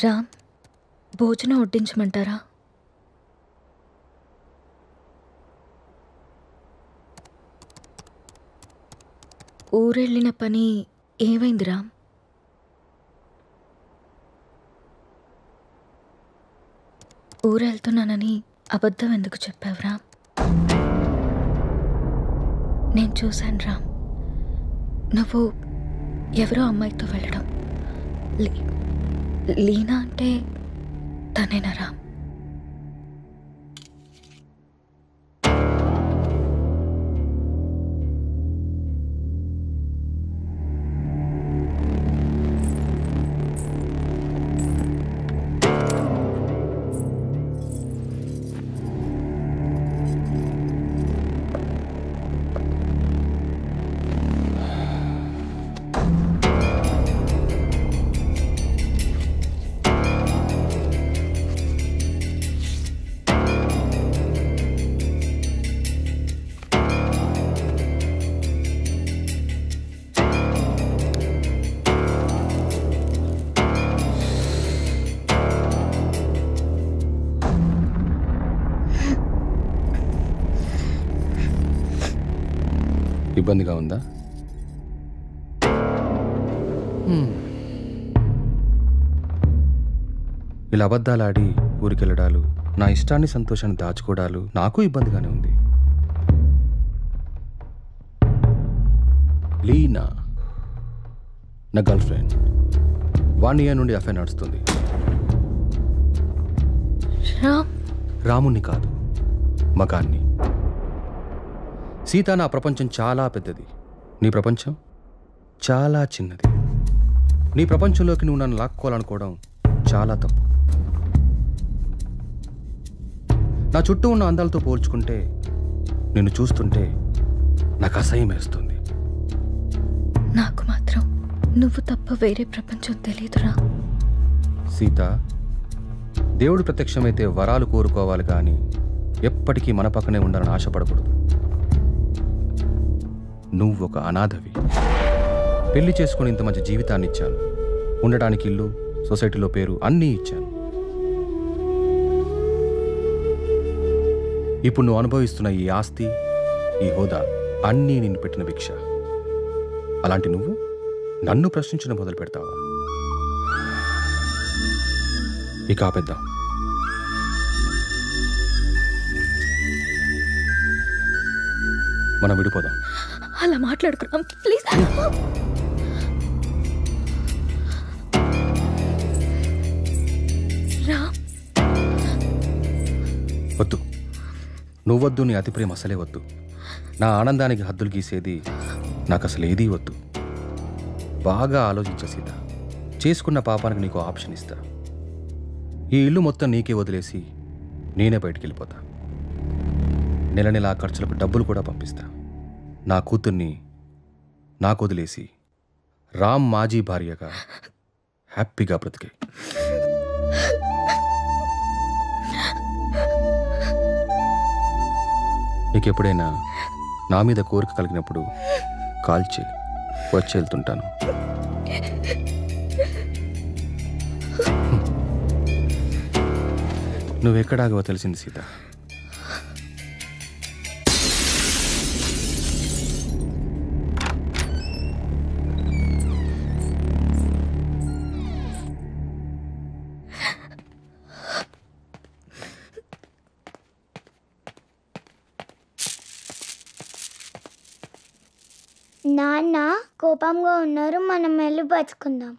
రామ్, భోజనం వడ్డించమంటారా? ఊరెళ్ళిన పని ఏమైంది రామ్? ఊరెళ్తున్నానని అబద్ధం ఎందుకు చెప్పావు రామ్? నేను చూశాను రామ్, నువ్వు ఎవరో అమ్మాయితో వెళ్ళడం. లీనా అంటే తనేనా రామ్? ఇబ్బందిగా ఉందా? ఇలా అబద్ధాలాడి ఊరికెళ్ళడాలు, నా ఇష్టాన్ని సంతోషాన్ని దాచుకోవడాలు నాకు ఇబ్బందిగానే ఉంది. లీనా నా గర్ల్ ఫ్రెండ్. 1 year నుండి అఫైర్ నడుస్తుంది. రాముణ్ణి కాదు, మగాన్ని. సీత, నా ప్రపంచం చాలా పెద్దది, నీ ప్రపంచం చాలా చిన్నది. నీ ప్రపంచంలోకి నువ్వు నన్ను లాక్కోవాలనుకోవడం చాలా తప్పు. నా చుట్టూ ఉన్న అందాలతో పోల్చుకుంటే నిన్ను చూస్తుంటే నాకు అసహ్యం వేస్తుంది. నాకు మాత్రం నువ్వు తప్ప వేరే ప్రపంచం తెలీదురా. సీత, దేవుడు ప్రత్యక్షమైతే వరాలు కోరుకోవాలి కానీ ఎప్పటికీ మన పక్కనే ఉండాలని ఆశపడకూడదు. నువ్వు ఒక అనాథవి. పెళ్లి చేసుకుని ఇంత మంచి జీవితాన్ని ఇచ్చాను, ఉండడానికి ఇల్లు, సొసైటీలో పేరు అన్నీ ఇచ్చాను. ఇప్పుడు నువ్వు అనుభవిస్తున్న ఈ ఆస్తి, ఈ హోదా అన్నీ నిన్ను పెట్టిన భిక్ష. అలాంటి నువ్వు నన్ను ప్రశ్నించడం మొదలు పెడతావా? ఇక ఆపేద్దాం. మనం విడిపోదాం. అలా మాట్లాడుకున్నాం ప్లీజ్. వద్దు, నువ్వొద్దు, నీ అతి ప్రేమ అసలే వద్దు. నా ఆనందానికి హద్దులు గీసేది నాకు అసలు ఏదీ వద్దు. బాగా ఆలోచించ సీత. చేసుకున్న పాపానికి నీకు ఆప్షన్ ఇస్తా. ఈ ఇల్లు మొత్తం నీకే వదిలేసి నేనే బయటికి వెళ్ళిపోతా. నెల నెల ఖర్చులకు డబ్బులు కూడా పంపిస్తా. నా కూతుర్ని నాకు వదిలేసి రామ్ మాజీ భార్యగా హ్యాపీగా బ్రతికే. నీకెప్పుడైనా నా మీద కోరిక కలిగినప్పుడు కాల్ చేయి, వచ్చి వెళ్తుంటాను. నువ్వెక్కడాగో తెలిసింది సీత. నాన్న కోపంగా ఉన్నారు, మనం వెళ్ళి బతుకుందాం.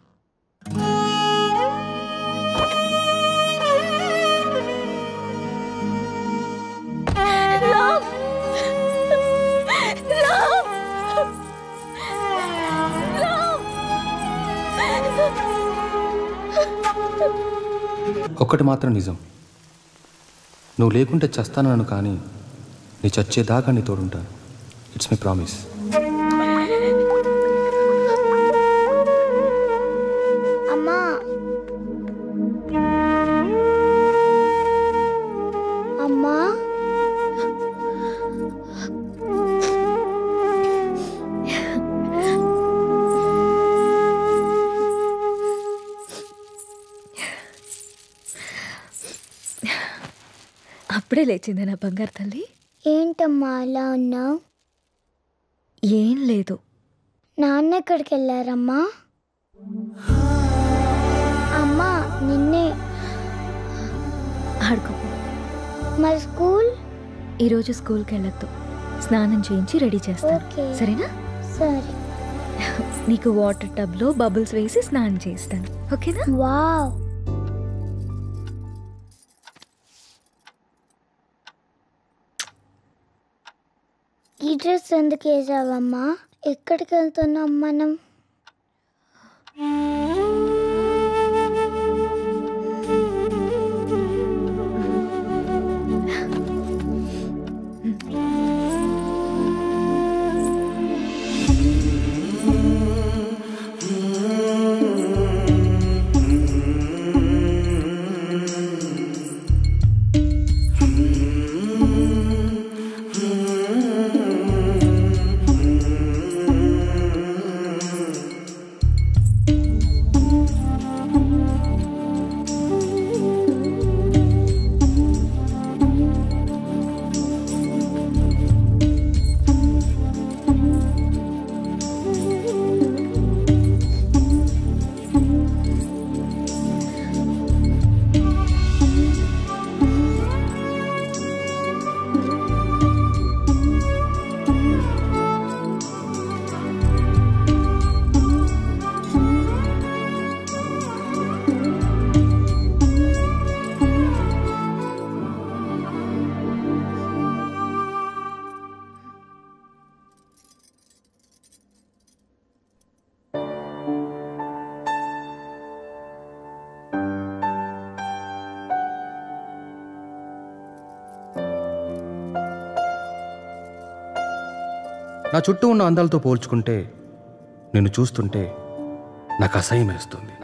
ఒక్కటి మాత్రం నిజం, నువ్వు లేకుంటే చస్తానను, కానీ నీ చచ్చేదాకా నీ తోడుంటాను. It's my promise. అమ్మా, అమ్మా, అప్పుడే లేచింది నా బంగారు తల్లి. ఏంటమ్మా అలా ఉన్నావు? ఏం లేదు. నాన్న ఎక్కడికి వెళ్ళారమ్మా? అమ్మా నిన్నే. ఆడుకోపో. మరి స్కూల్? ఈరోజు స్కూల్కి వెళ్ళొద్దు. స్నానం చేయించి రెడీ చేస్తాను, ఓకే. సరేనా? సరే. నీకు వాటర్ టబ్లో బబుల్స్ వేసి స్నానం చేస్తాను, ఓకేనా? వావ్. ఈ డ్రెస్ ఎందుకు వేసావమ్మా? ఎక్కడికి వెళ్తున్నాం మనం? నా చుట్టూ ఉన్న అందాలతో పోల్చుకుంటే నిన్ను చూస్తుంటే నాకు అసహ్యం వేస్తుంది.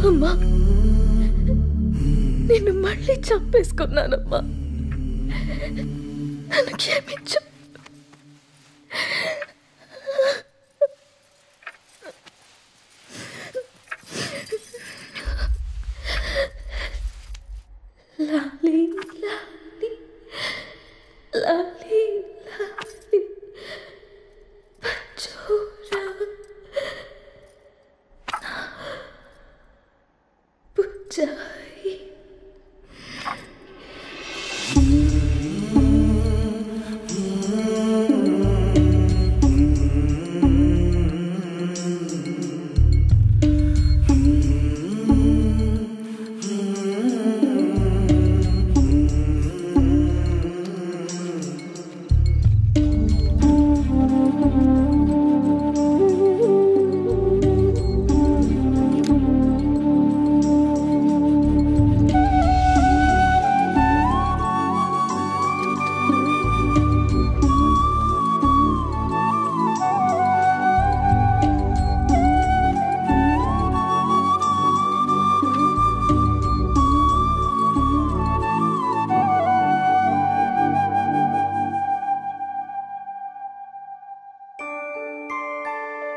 అమ్మా, నిన్ను మళ్ళీ చంపేసుకున్నానమ్మా, నన్ను క్షమించు. లాలీ లాలీ లాలీ లాలీ పచ్చోరా పుచ్చాయి.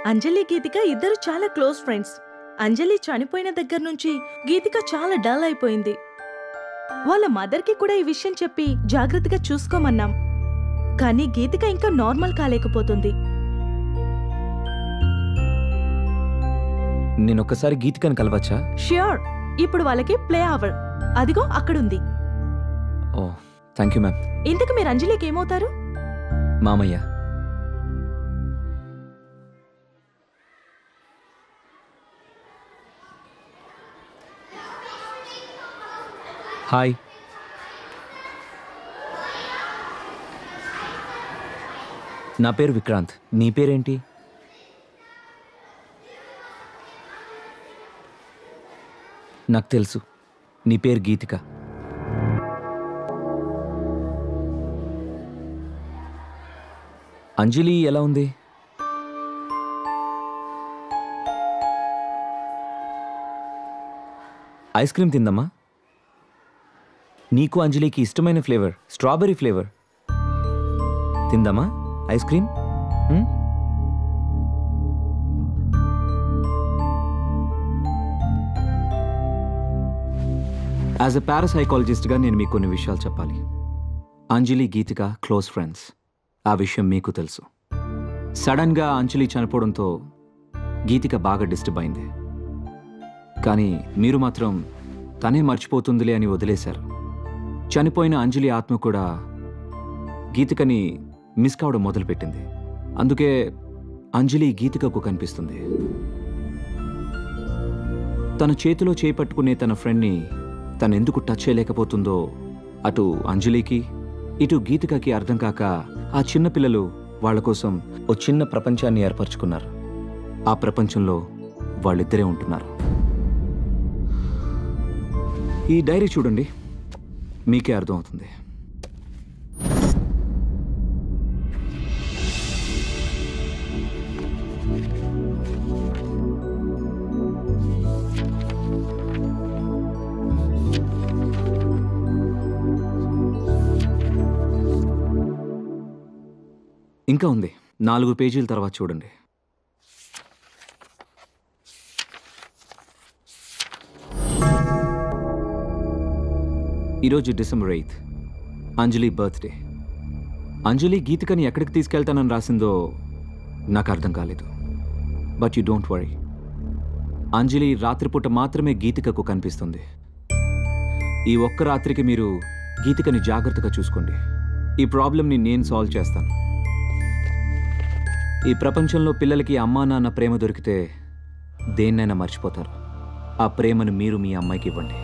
అంజలి గీతిక ఇద్దరు చాలా క్లోజ్ ఫ్రెండ్స్. అంజలి చనిపోయిన దగ్గర నుంచి గీతిక చాలా డల్ అయిపోయింది. వాళ్ళ మదర్కి కూడా ఈ విషయం చెప్పి జాగ్రత్తగా చూసుకోమన్నాం. కానీ గీతిక ఇంకా నార్మల్ కాలేకపోతుంది. నేనొక్కసారి గీతికని కలవచ్చా? ష్యూర్. ఇప్పుడు వాళ్ళకి ప్లే అవర్. అదిగో అక్కడుంది. ఓ థ్యాంక్ యూ మ్యామ్. ఇంతకు మీరు అంజలికి ఏమవుతారు? మామయ్య. హాయ్. నా పేరు విక్రాంత్. నీ పేరేంటి? నాకు తెలుసు, నీ పేరు గీతిక. అంజలి ఎలా ఉంది? ఐస్ క్రీమ్ తిందమ్మా. నీకు అంజలికి ఇష్టమైన ఫ్లేవర్ స్ట్రాబెర్రీ ఫ్లేవర్. తిందమ్మా ఐస్ క్రీమ్. యాజ్ ఎ పారాసైకాలజిస్ట్గా నేను మీకు కొన్ని విషయాలు చెప్పాలి. Anjali Geethika close friends. ఆ విషయం మీకు తెలుసు. సడన్గా అంజలి చనిపోవడంతో గీతిక బాగా డిస్టర్బ్ అయింది. కానీ మీరు మాత్రం తనే మర్చిపోతుందిలే అని వదిలేశారు. చనిపోయిన అంజలి ఆత్మ కూడా గీతికని మిస్ కావడం మొదలుపెట్టింది. అందుకే అంజలి గీతికకు కనిపిస్తుంది. తన చేతిలో చేపట్టుకునే తన ఫ్రెండ్ని తను ఎందుకు టచ్ చేయలేకపోతుందో అటు అంజలికి ఇటు గీతికకి అర్థం కాక ఆ చిన్న పిల్లలు వాళ్ళ కోసం ఓ చిన్న ప్రపంచాన్ని ఏర్పరచుకున్నారు. ఆ ప్రపంచంలో వాళ్ళిద్దరే ఉంటున్నారు. ఈ డైరీ చూడండి, మీకే అర్థమవుతుంది. ఇంకా ఉంది, 4 పేజీల తర్వాత చూడండి. ఈరోజు డిసెంబర్ 8th, అంజలి బర్త్డే. అంజలి గీతికని ఎక్కడికి తీసుకెళ్తానని రాసిందో నాకు అర్థం కాలేదు. బట్ యు డోంట్ వరీ, అంజలి రాత్రిపూట మాత్రమే గీతికకు కనిపిస్తుంది. ఈ ఒక్క రాత్రికి మీరు గీతికని జాగ్రత్తగా చూసుకోండి. ఈ ప్రాబ్లంని నేను సాల్వ్ చేస్తాను. ఈ ప్రపంచంలో పిల్లలకి అమ్మా నాన్న ప్రేమ దొరికితే దేన్నైనా మర్చిపోతారు. ఆ ప్రేమను మీరు మీ అమ్మాయికి ఇవ్వండి.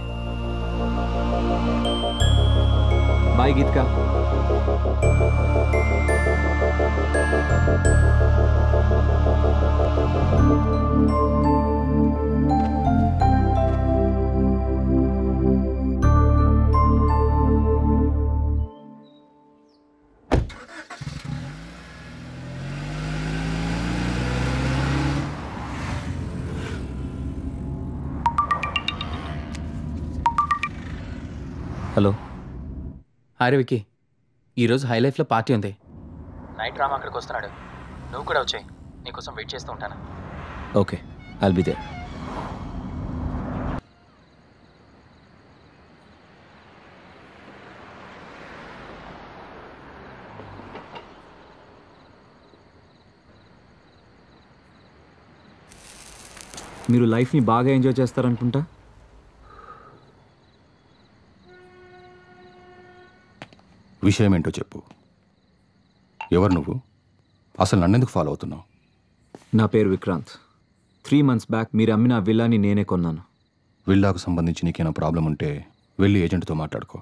Bye Geethika. Hello. Hi Vicky, ఈరోజు హై లైఫ్లో పార్టీ ఉంది. నైట్ రామ్ అక్కడికి వస్తున్నాడు. నువ్వు కూడా వచ్చాయి. నీకోసం వెయిట్ చేస్తూ ఉంటాను. Okay, I'll be there. మీరు లైఫ్ని బాగా ఎంజాయ్ చేస్తారనుకుంటా. విషయం ఏంటో చెప్పు. ఎవరు నువ్వు? అసలు నన్నెందుకు ఫాలో అవుతున్నావు? నా పేరు విక్రాంత్. 3 months బ్యాక్ మీరు అమ్మిన విల్లాని నేనే కొన్నాను. విల్లాకు సంబంధించి నీకేమైనా ప్రాబ్లం ఉంటే వెళ్ళి ఏజెంట్తో మాట్లాడుకో.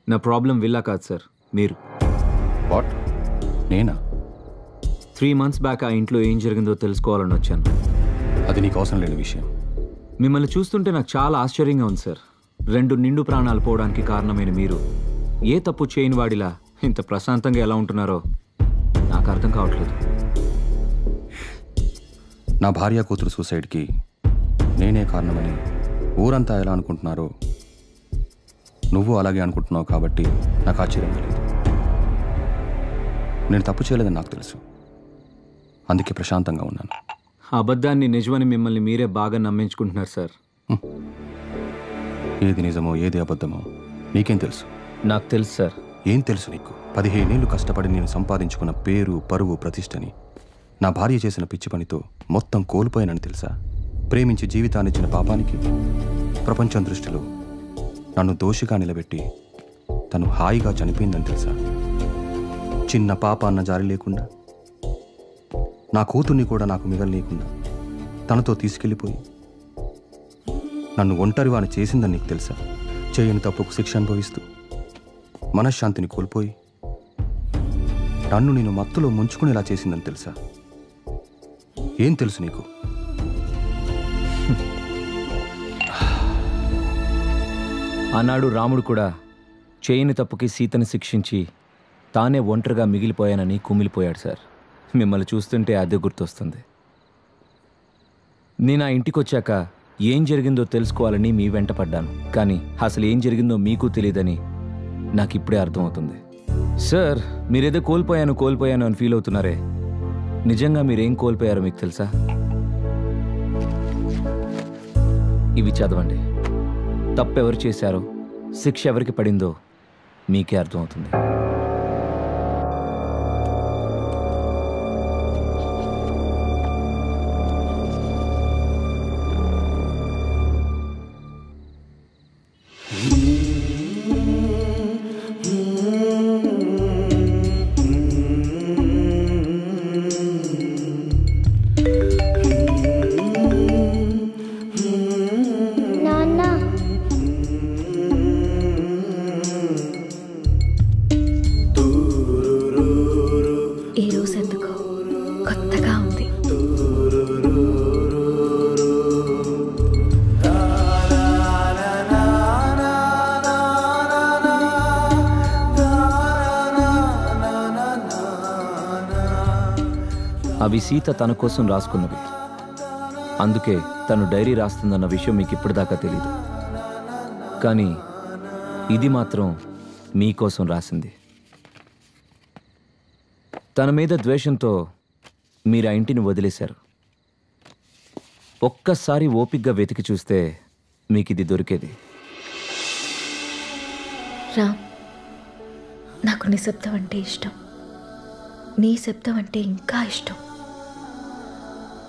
నా ప్రాబ్లం విల్లా కాదు సార్, మీరు. వాట్? నేనా? 3 months బ్యాక్ ఆ ఇంట్లో ఏం జరిగిందో తెలుసుకోవాలని వచ్చాను. అది నీకు అవసరం లేని విషయం. మిమ్మల్ని చూస్తుంటే నాకు చాలా ఆశ్చర్యంగా ఉంది సార్. 2 నిండు ప్రాణాలు పోవడానికి కారణమైన మీరు ఏ తప్పు చేయని వాడిలా ఇంత ప్రశాంతంగా ఎలా ఉంటున్నారో నాకు అర్థం కావట్లేదు. నా భార్య కూతురు సూసైడ్కి నేనే కారణమని ఊరంతా ఎలా అనుకుంటున్నారో నువ్వు అలాగే అనుకుంటున్నావు కాబట్టి నాకు ఆశ్చర్యంగా లేదు. నేను తప్పు చేయలేదని నాకు తెలుసు. అందుకే ప్రశాంతంగా ఉన్నాను. అబద్ధాన్ని నిజమని మిమ్మల్ని మీరే బాగా నమ్మించుకుంటున్నారు సార్. ఏది నిజమో ఏది అబద్ధమో నీకేం తెలుసు? నాకు తెలుసు సార్. ఏం తెలుసు నీకు? 15 ఏళ్ళు కష్టపడి నేను సంపాదించుకున్న పేరు, పరువు, ప్రతిష్టని నా భార్య చేసిన పిచ్చి పనితో మొత్తం కోల్పోయానని తెలుసా? ప్రేమించి జీవితాన్నిచ్చిన పాపానికి ప్రపంచం దృష్టిలో నన్ను దోషిగా నిలబెట్టి తను హాయిగా చనిపోయిందని తెలుసా? చిన్న పాప అన్న జారి లేకుండా, నా కూతుర్ని కూడా నాకు మిగలలేకుండా తనతో తీసుకెళ్ళిపోయి నన్ను ఒంటరివాని చేసిందని నీకు తెలుసా? చేయని తప్పుకు శిక్ష అనుభవిస్తూ మనశ్శాంతిని కోల్పోయి నన్ను నేను మత్తులో ముంచుకునేలా చేసిందని తెలుసా? ఏం తెలుసు నీకు? ఆనాడు రాముడు కూడా చేయని తప్పుకి సీతను శిక్షించి తానే ఒంటరిగా మిగిలిపోయానని కుమిలిపోయాడు సార్. మిమ్మల్ని చూస్తుంటే అదే గుర్తొస్తుంది. నేను ఆ ఇంటికి వచ్చాక ఏం జరిగిందో తెలుసుకోవాలని మీ వెంట పడ్డాను. కానీ అసలు ఏం జరిగిందో మీకు తెలియదని నాకు ఇప్పుడే అర్థమవుతుంది. సార్, మీరేదో కోల్పోయాను అని ఫీల్ అవుతున్నారే, నిజంగా మీరేం కోల్పోయారో మీకు తెలుసా? ఇవి చదవండి. తప్పెవరు చేశారో, శిక్ష ఎవరికి పడిందో మీకే అర్థమవుతుంది. అవి సీత తన కోసం రాసుకున్నవి. అందుకే తను డైరీ రాస్తుందన్న విషయం మీకు ఇప్పటిదాకా తెలీదు. కానీ ఇది మాత్రం మీకోసం రాసింది. తన మీద ద్వేషంతో మీరు ఆ ఇంటిని వదిలేశారు. ఒక్కసారి ఓపిగ్గా వెతికి చూస్తే మీకు ఇది దొరికేది. రామ్, నాకు నిశ్శబ్దం అంటే ఇష్టం. నీ శబ్దం అంటే ఇంకా ఇష్టం.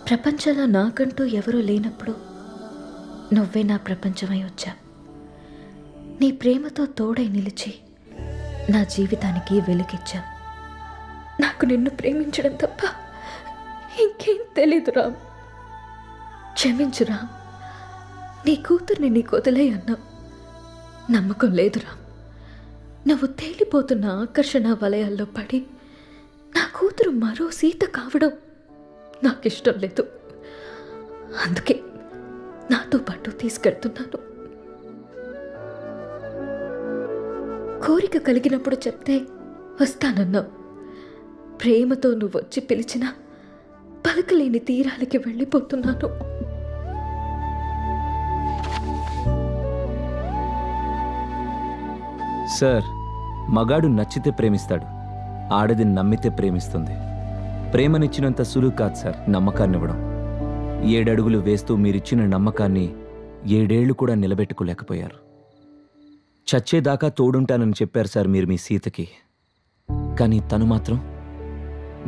ప్రపంచంలో నాకంటూ ఎవరూ లేనప్పుడు నువ్వే నా ప్రపంచమై వచ్చా. నీ ప్రేమతో తోడై నిలిచి నా జీవితానికి వెలుగిచ్చా. నాకు నిన్ను ప్రేమించడం తప్ప ఇంకేం తెలీదు రామ్. క్షమించు రామ్. నీ కూతుర్ని నీకు వదిలే అన్నా నమ్మకం లేదు రామ్. నువ్వు తేలిపోతున్న ఆకర్షణ వలయాల్లో పడి నా కూతురు మరో సీత కావడం నాకు ఇష్టం లేదు. అందుకే నాతో పాటు తీసుకెళ్తున్నాను. కోరిక కలిగినప్పుడు చెప్తే వస్తానన్నావు. ప్రేమతో నువ్వు వచ్చి పిలిచినా పలకలేని తీరాలకి వెళ్ళిపోతున్నాను. సార్, మగాడు నచ్చితే ప్రేమిస్తాడు, ఆడది నమ్మితే ప్రేమిస్తుంది. ప్రేమనిచ్చినంత సులువు కాదు సార్ నమ్మకాన్ని ఇవ్వడం. 7 అడుగులు వేస్తూ మీరిచ్చిన నమ్మకాన్ని 7 ఏళ్లు కూడా నిలబెట్టుకోలేకపోయారు. చచ్చేదాకా తోడుంటానని చెప్పారు సార్ మీరు మీ సీతకి. కానీ తను మాత్రం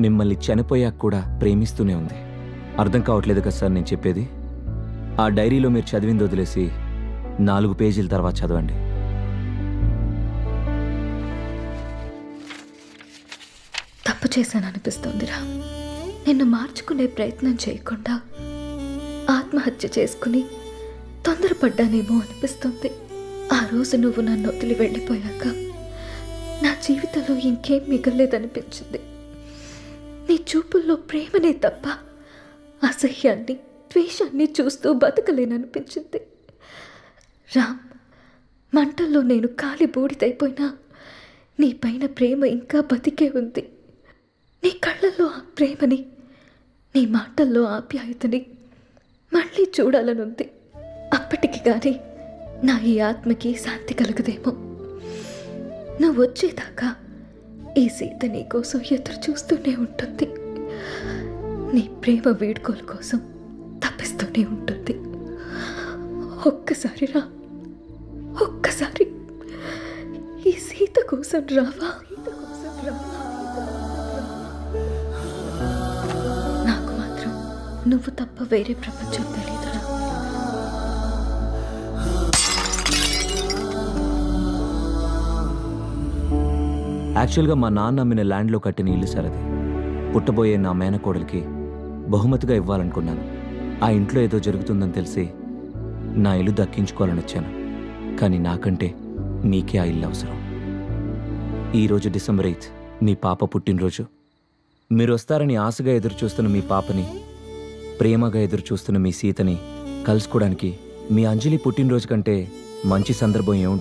మిమ్మల్ని చనిపోయాక కూడా ప్రేమిస్తూనే ఉంది. అర్థం కావట్లేదు కదా సార్ నేను చెప్పేది? ఆ డైరీలో మీరు చదివింది వదిలేసి 4 పేజీల తర్వాత చదవండి. తప్పు చేశాననిపిస్తోందిరా. నిన్ను మార్చుకునే ప్రయత్నం చేయకుండా ఆత్మహత్య చేసుకుని తొందరపడ్డానేమో అనిపిస్తుంది. ఆ రోజు నువ్వు నన్ను వదిలి వెళ్ళిపోయాక నా జీవితంలో ఇంకేం మిగలేదనిపించింది. నీ చూపుల్లో ప్రేమనే తప్ప అసహ్యాన్ని, ద్వేషాన్ని చూస్తూ బతకలేననిపించింది. రామ్, మంటల్లో నేను కాలి బూడిదైపోయినా నీ పైన ప్రేమ ఇంకా బతికే ఉంది. నీ కళ్ళల్లో ఆ ప్రేమని, నీ మాటల్లో ఆప్యాయతని మళ్ళీ చూడాలనుంది. అప్పటికి కానీ నా ఈ ఆత్మకి శాంతి కలగదేమో. నువ్వు వచ్చేదాకా ఈ సీత నీ కోసం ఎదురు చూస్తూనే ఉంటుంది. నీ ప్రేమ వీడ్కోలు కోసం తప్పిస్తూనే ఉంటుంది. ఒక్కసారి రా, ఒక్కసారి ఈ సీత కోసం రావా? నాకు మాత్రం నువ్వు తప్ప వేరే ప్రపంచం తెలియదురా. యాక్చువల్గా మా నాన్న అమ్మిన ల్యాండ్లో కట్టిన ఇల్లు సార్ అది. పుట్టబోయే నా మేనకోడలికి బహుమతిగా ఇవ్వాలనుకున్నాను. ఆ ఇంట్లో ఏదో జరుగుతుందని తెలిసి నా ఇల్లు దక్కించుకోవాలని వచ్చాను. కానీ నాకంటే మీకే ఆ ఇల్లు అవసరం. ఈరోజు డిసెంబర్ 8 మీ పాప పుట్టినరోజు. మీరు వస్తారని ఆశగా ఎదురు చూస్తున్న మీ పాపని, ప్రేమగా ఎదురు చూస్తున్న మీ సీతని కలుసుకోవడానికి మీ అంజలి పుట్టినరోజు కంటే మంచి సందర్భం ఏముంటుంది?